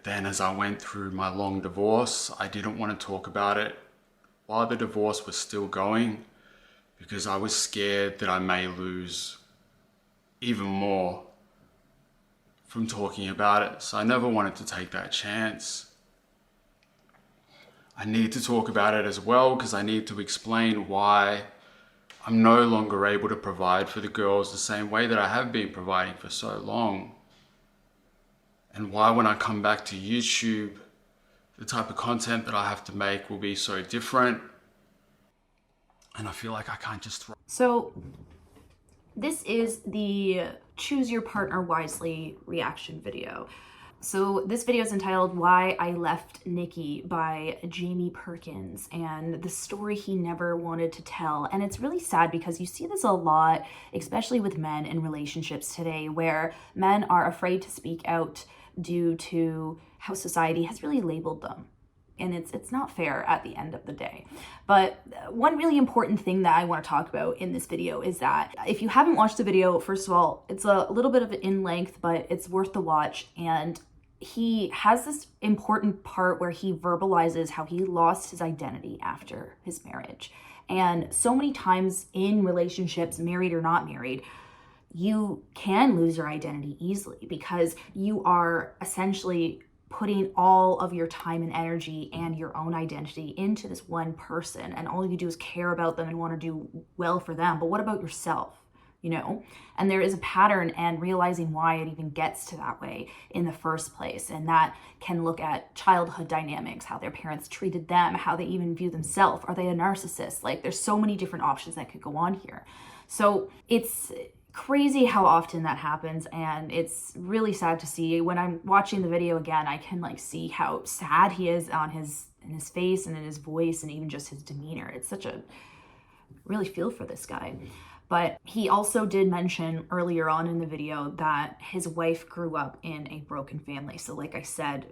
then as I went through my long divorce, I didn't want to talk about it while the divorce was still going, because I was scared that I may lose even more from talking about it. So I never wanted to take that chance. I need to talk about it as well because I need to explain why I'm no longer able to provide for the girls the same way that I have been providing for so long. And why when I come back to YouTube, the type of content that I have to make will be so different. And I feel like I can't just throw. So this is the Choose Your Partner Wisely reaction video. So this video is entitled Why I Left Nikki by Jamie Perkins, and the story he never wanted to tell. And it's really sad because you see this a lot, especially with men in relationships today, where men are afraid to speak out due to how society has really labeled them. And it's not fair at the end of the day. But one really important thing that I want to talk about in this video is that if you haven't watched the video, first of all, it's a little bit of an in length, but it's worth the watch. And he has this important part where he verbalizes how he lost his identity after his marriage. And so many times in relationships, married or not married, you can lose your identity easily because you are essentially putting all of your time and energy and your own identity into this one person, and all you do is care about them and want to do well for them. But what about yourself? You know, and there is a pattern, and realizing why it even gets to that way in the first place. And that can look at childhood dynamics, how their parents treated them, how they even view themselves. Are they a narcissist? Like, there's so many different options that could go on here. So it's crazy how often that happens, and it's really sad to see. When I'm watching the video again, I can like see how sad he is in his face and in his voice and even just his demeanor. It's such a really feel for this guy. But he also did mention earlier on in the video that his wife grew up in a broken family. So like I said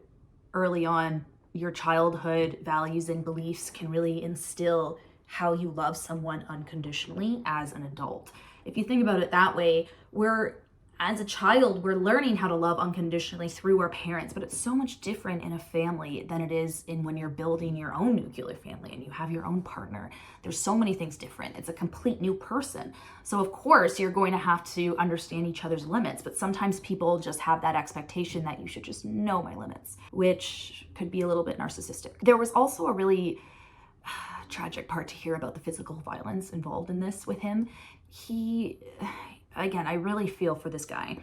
early on, your childhood values and beliefs can really instill how you love someone unconditionally as an adult. If you think about it that way, as a child, we're learning how to love unconditionally through our parents, but it's so much different in a family than it is in when you're building your own nuclear family and you have your own partner. There's so many things different. It's a complete new person. So of course, you're going to have to understand each other's limits, but sometimes people just have that expectation that you should just know my limits, which could be a little bit narcissistic. There was also a really tragic part to hear about the physical violence involved in this with him. Again, I really feel for this guy.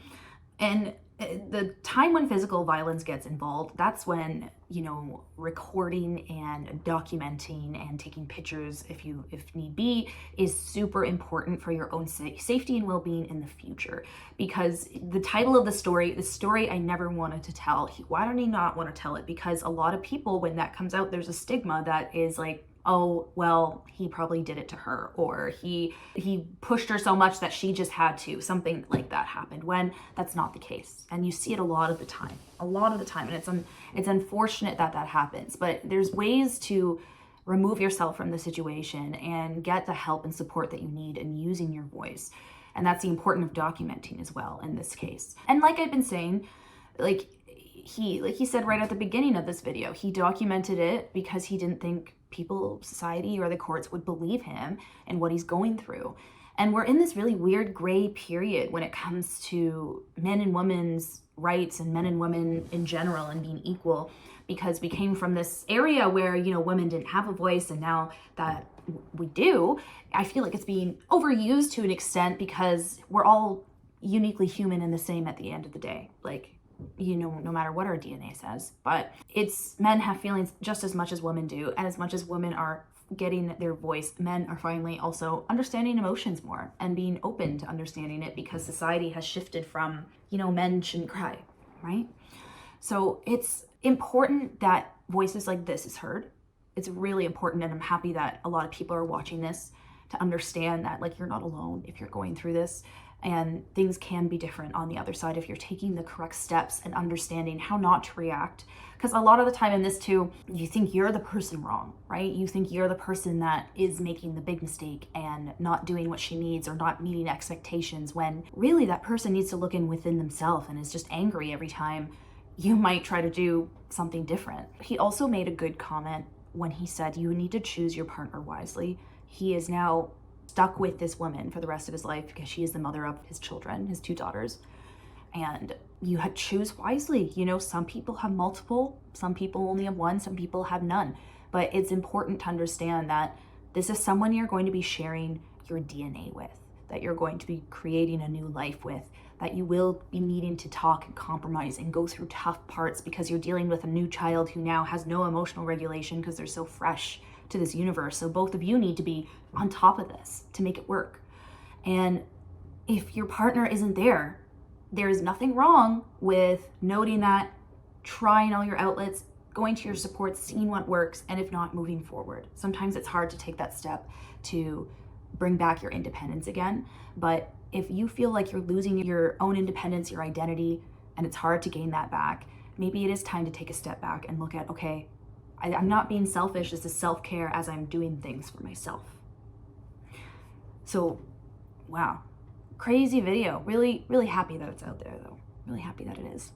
And the time when physical violence gets involved, that's when, you know, recording and documenting and taking pictures, if need be, is super important for your own safety and well-being in the future. Because the title of the story I never wanted to tell. Why don't he not want to tell it? Because a lot of people, when that comes out, there's a stigma that is like, oh, well, he probably did it to her, or he pushed her so much that she just had to. Something like that happened, when that's not the case. And you see it a lot of the time. And it's unfortunate that that happens. But there's ways to remove yourself from the situation and get the help and support that you need in using your voice. And that's the importance of documenting as well in this case. And like I've been saying, like he said right at the beginning of this video, he documented it because he didn't think people, society, or the courts would believe him and what he's going through. And we're in this really weird gray period when it comes to men and women's rights and men and women in general and being equal, because we came from this area where, you know, women didn't have a voice, and now that we do, I feel like it's being overused to an extent because we're all uniquely human and the same at the end of the day. Like, you know, no matter what our DNA says. But men have feelings just as much as women do, and as much as women are getting their voice, men are finally also understanding emotions more and being open to understanding it, because society has shifted from, you know, men shouldn't cry, right? So it's important that voices like this is heard. It's really important, and I'm happy that a lot of people are watching this to understand that, like, you're not alone if you're going through this. And things can be different on the other side if you're taking the correct steps and understanding how not to react. Because a lot of the time in this too, you think you're the person wrong, right? You think you're the person that is making the big mistake and not doing what she needs or not meeting expectations, when really that person needs to look in within themselves and is just angry every time you might try to do something different. He also made a good comment when he said you need to choose your partner wisely. He is now stuck with this woman for the rest of his life because she is the mother of his children, his 2 daughters. And you choose wisely. You know, some people have multiple, some people only have one, some people have none. But it's important to understand that this is someone you're going to be sharing your DNA with, that you're going to be creating a new life with, that you will be needing to talk and compromise and go through tough parts because you're dealing with a new child who now has no emotional regulation because they're so fresh to this universe. So both of you need to be on top of this to make it work. And if your partner isn't there, there is nothing wrong with noting that, trying all your outlets, going to your supports, seeing what works, and if not, moving forward. Sometimes it's hard to take that step to bring back your independence again, but if you feel like you're losing your own independence, your identity, and it's hard to gain that back, maybe it is time to take a step back and look at, okay, I'm not being selfish. This is self-care as I'm doing things for myself. So, wow, crazy video. Really, really happy that it's out there though. Really happy that it is.